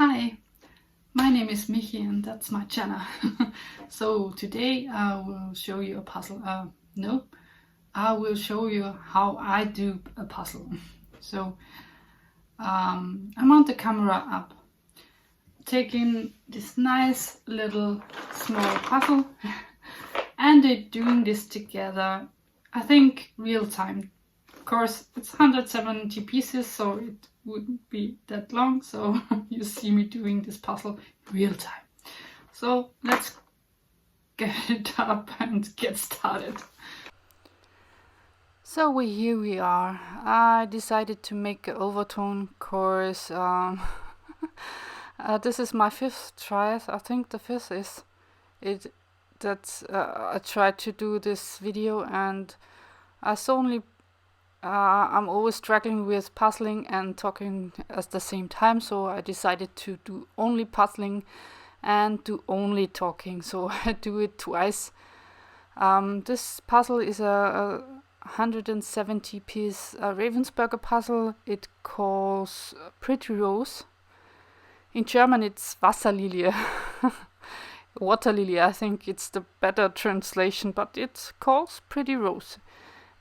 Hi, my name is Michi and that's my channel. So today I will show you a puzzle. No, I will show you how I do a puzzle. So I mount the camera up, taking this nice little small puzzle and they're doing this together, I think real time. Of course, it's 170 pieces, so it wouldn't be that long. So you see me doing this puzzle real time. So let's get it up and get started. So here we are. I decided to make an overtone course. This is my fifth try. I think the fifth is it that I tried to do this video, and I suddenly I'm always struggling with puzzling and talking at the same time, so I decided to do only puzzling and do only talking. So I do it twice. This puzzle is a 170 piece Ravensburger puzzle. It calls Pretty Rose. In German it's Wasserlilie. Water lily, I think it's the better translation, but it calls Pretty Rose.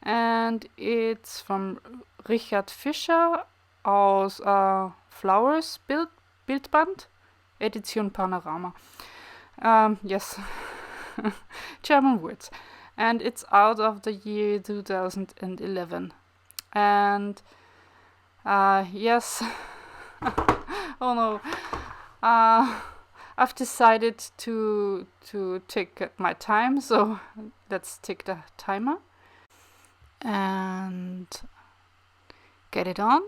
And it's from Richard Fischer aus Flowers Bildband, Edition Panorama. Yes, German words. And it's out of the year 2011. And yes, oh no, I've decided to take my time, so let's take the timer and get it on,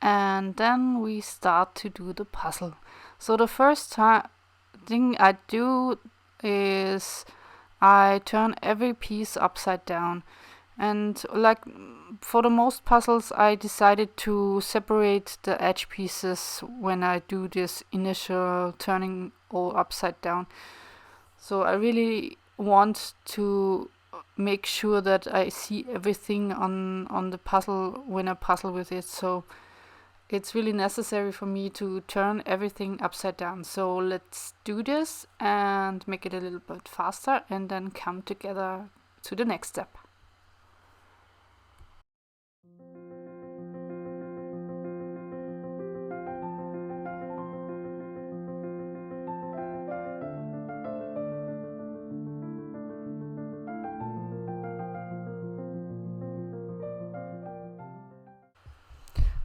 and then we start to do the puzzle. So the first thing I do is I turn every piece upside down, and like for the most puzzles I decided to separate the edge pieces when I do this initial turning all upside down. So I really want to make sure that I see everything on the puzzle when I puzzle with it. So it's really necessary for me to turn everything upside down. So let's do this and make it a little bit faster and then come together to the next step.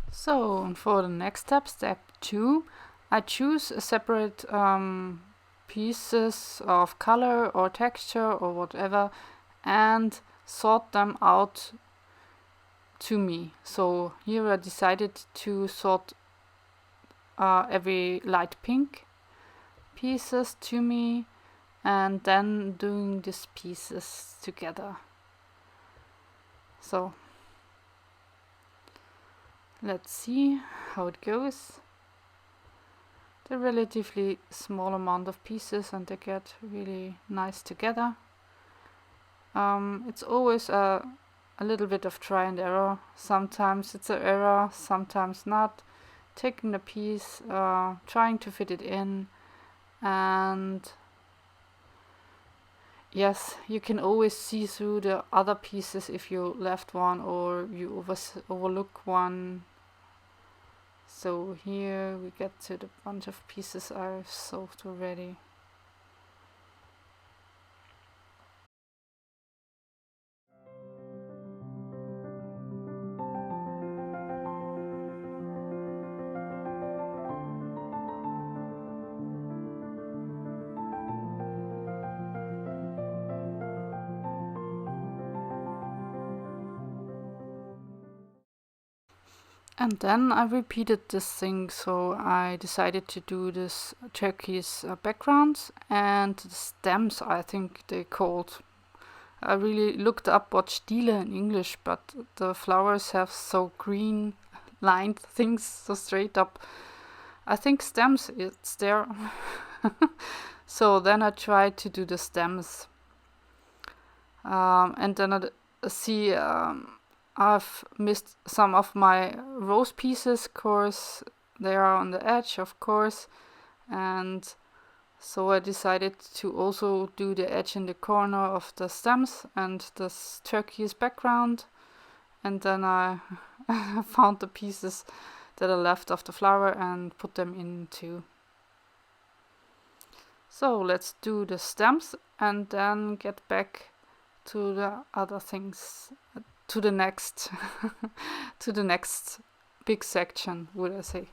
So for the next step, step 2, I choose a separate pieces of color or texture or whatever and sort them out to me. So here I decided to sort every light pink pieces to me and then doing these pieces together. So let's see how it goes. They're relatively small amount of pieces and they get really nice together. It's always a little bit of try and error. Sometimes it's an error, sometimes not. Taking the piece, trying to fit it in, and yes, you can always see through the other pieces if you left one or you overlook one. So here we get to the bunch of pieces I've solved already. And then I repeated this thing, so I decided to do this turquoise backgrounds and the stems, I think they called. I really looked up what Stiele in English, but the flowers have so green lined things, so straight up. I think stems, it's there. So then I tried to do the stems. And then I see I've missed some of my rose pieces, of course. they are on the edge, of course, and so I decided to also do the edge in the corner of the stems and this turquoise background. And then I found the pieces that are left of the flower and put them in too. So let's do the stems and then get back to the other things, to the next to the next big section, would I say.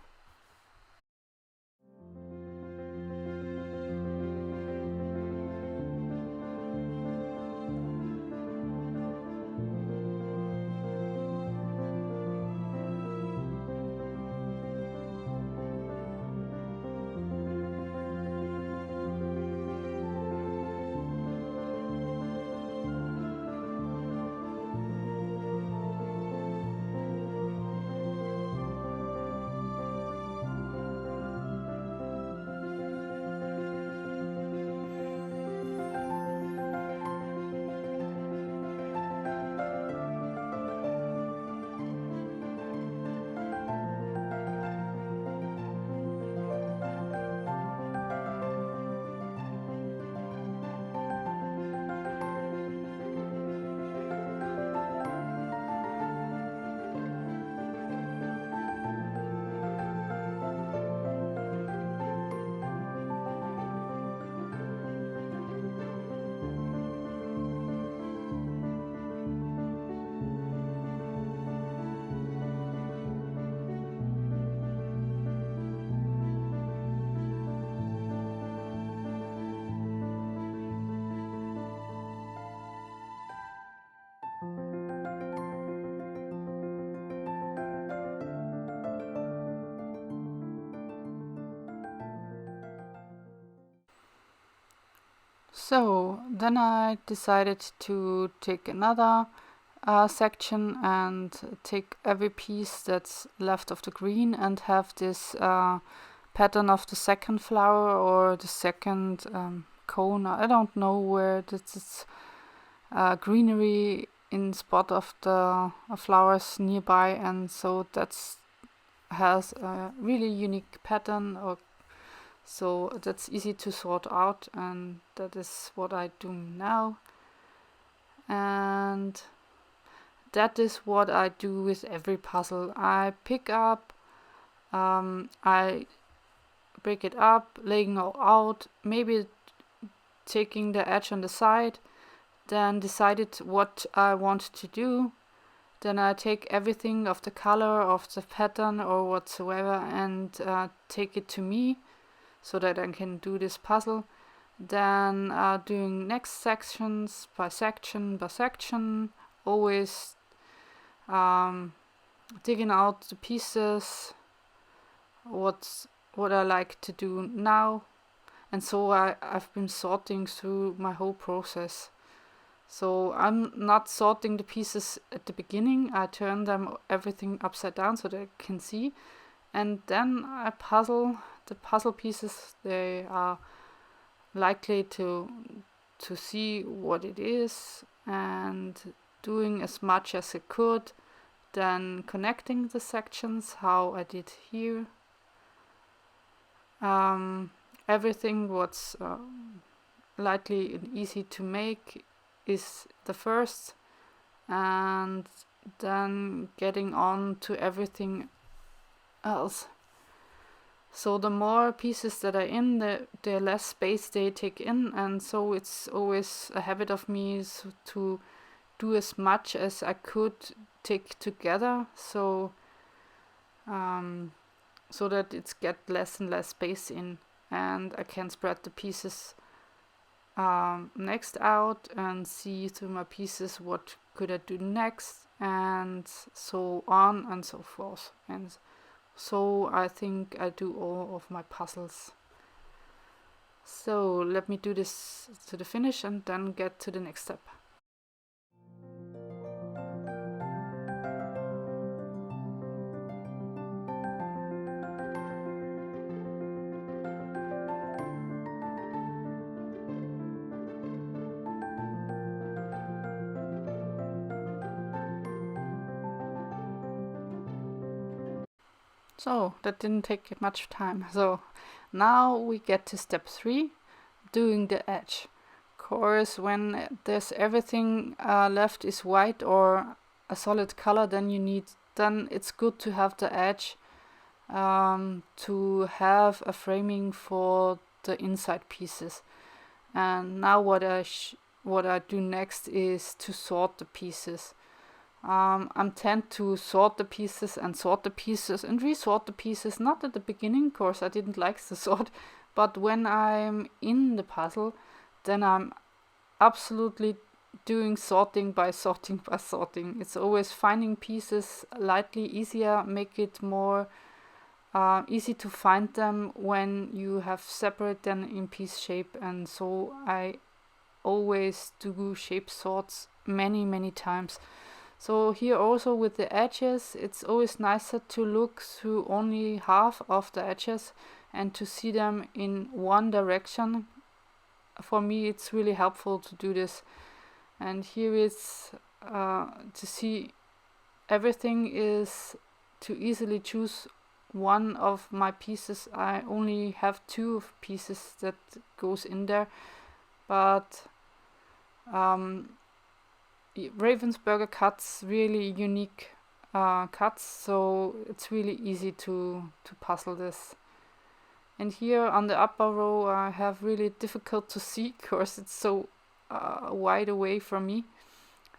So then I decided to take another section and take every piece that's left of the green and have this pattern of the second flower or the second cone. I don't know where this is greenery in spot of the flowers nearby, and so that's has a really unique pattern, or so that's easy to sort out, and that is what I do now. And that is what I do with every puzzle. I pick up, I break it up, laying it out, maybe taking the edge on the side, then decided what I want to do. Then I take everything of the color of the pattern or whatsoever and take it to me so that I can do this puzzle. Then doing next sections by section by section, always digging out the pieces, what I like to do now. And so I've been sorting through my whole process. So I'm not sorting the pieces at the beginning. I turn them everything upside down so that I can see. And then I puzzle the puzzle pieces. They are likely to see what it is, and doing as much as I could, then connecting the sections how I did here. Everything what's lightly and easy to make is the first, and then getting on to everything else. So the more pieces that are in, the less space they take in, and so it's always a habit of me to do as much as I could take together, so that it's get less and less space in, and I can spread the pieces next out and see through my pieces what could I do next, and so on and so forth. And so I think I do all of my puzzles. So let me do this to the finish and then get to the next step. So that didn't take much time. So now we get to step 3, doing the edge. Of course, when there's everything left is white or a solid color, then it's good to have the edge to have a framing for the inside pieces. And now what I do next is to sort the pieces. I tend to sort the pieces and resort the pieces. Not at the beginning, of course, I didn't like the sort, but when I'm in the puzzle, then I'm absolutely doing sorting by sorting by sorting. It's always finding pieces lightly easier, make it more easy to find them when you have separate them in piece shape. And so I always do shape sorts many times. So here also with the edges, it's always nicer to look through only half of the edges and to see them in one direction. For me, it's really helpful to do this. And here is to see everything is to easily choose one of my pieces. I only have 2 pieces that goes in there, but Ravensburger cuts really unique cuts, so it's really easy to puzzle this. And here on the upper row I have really difficult to see because it's so wide away from me,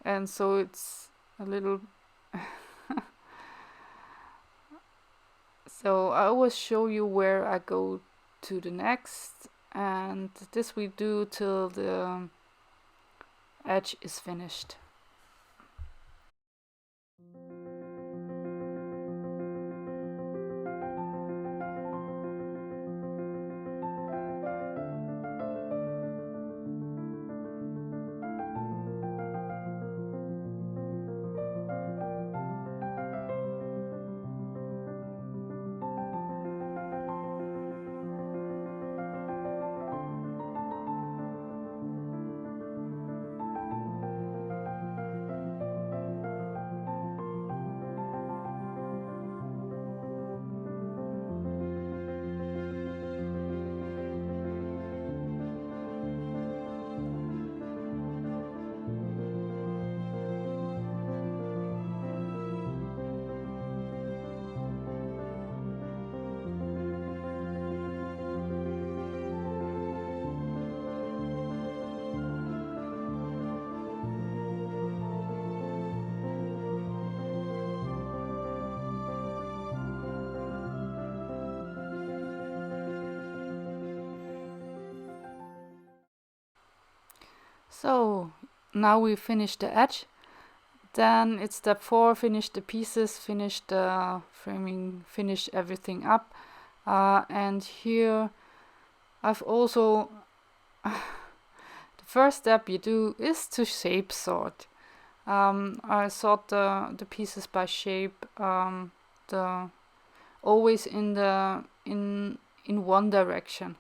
and so it's a little so I always show you where I go to the next, and this we do till the edge is finished. So now we finish the edge. Then it's step 4, finish the pieces, finish the framing, finish everything up. And here I've also the first step you do is to shape sort. I sort the pieces by shape, always in one direction.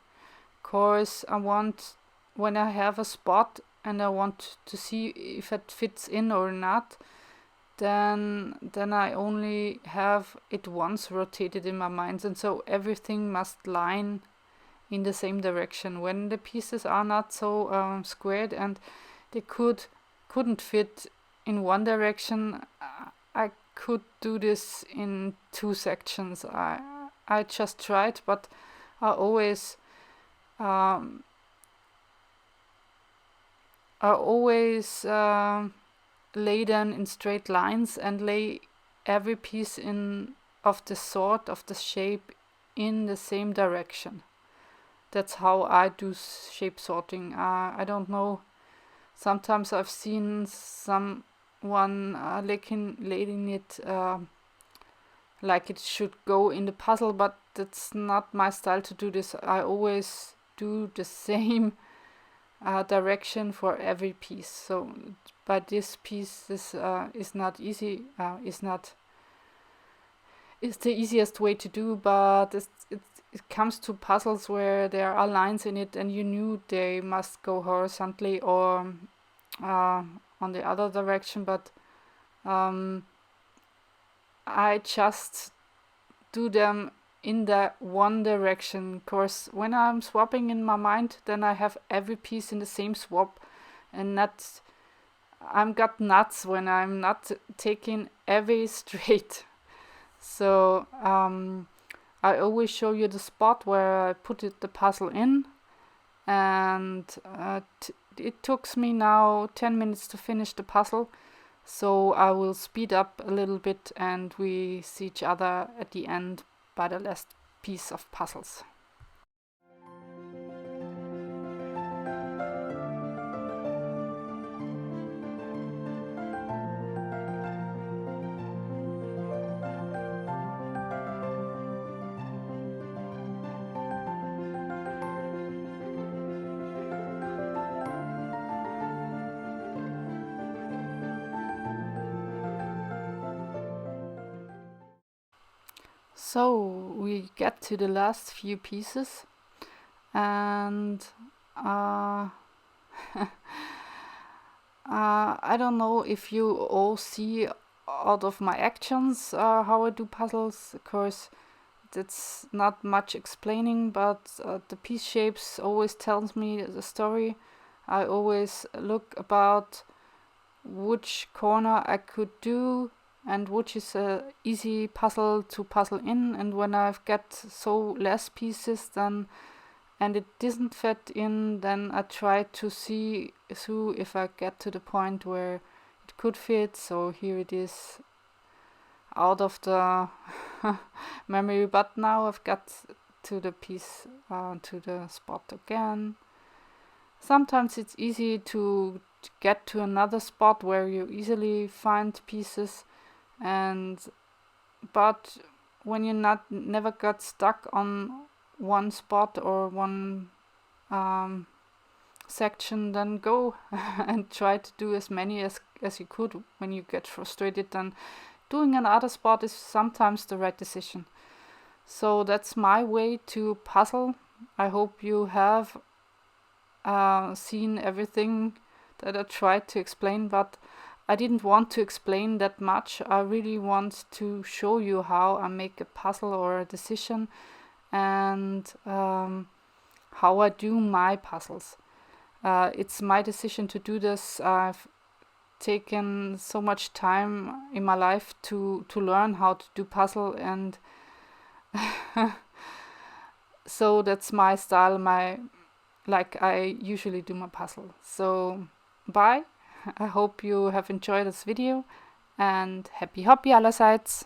Of course, I want, when I have a spot and I want to see if it fits in or not, then I only have it once rotated in my mind, and so everything must line in the same direction. When the pieces are not so squared and they couldn't fit in one direction, I could do this in 2 sections. I just tried, but I always lay them in straight lines and lay every piece of the sort of the shape in the same direction. That's how I do shape sorting. I don't know. Sometimes I've seen someone laying it like it should go in the puzzle, but that's not my style to do this. I always do the same direction for every piece. So, but this piece is not easy. It's the easiest way to do, but it comes to puzzles where there are lines in it and you knew they must go horizontally or on the other direction, but I just do them in that one direction. Of course, when I'm swapping in my mind, then I have every piece in the same swap, and not I'm got nuts when I'm not taking every straight. So I always show you the spot where I put the puzzle in, and it took me now 10 minutes to finish the puzzle. So I will speed up a little bit and we see each other at the end by the last piece of puzzles. So we get to the last few pieces, and I don't know if you all see out of my actions how I do puzzles. Of course, it's not much explaining, but the piece shapes always tells me the story. I always look about which corner I could do and which is a easy puzzle to puzzle in, and when I've got so less pieces then and it doesn't fit in, then I try to see through if I get to the point where it could fit. So here it is out of the memory, but now I've got to the piece, to the spot again. Sometimes it's easy to get to another spot where you easily find pieces, but when you never got stuck on one spot or one section, then go and try to do as many as you could. When you get frustrated, then doing another spot is sometimes the right decision. So that's my way to puzzle. I hope you have seen everything that I tried to explain, but I didn't want to explain that much. I really want to show you how I make a puzzle or a decision, and how I do my puzzles. It's my decision to do this. I've taken so much time in my life to learn how to do puzzle, and so that's my style, like I usually do my puzzle. So bye. I hope you have enjoyed this video, and happy hobby allerseits!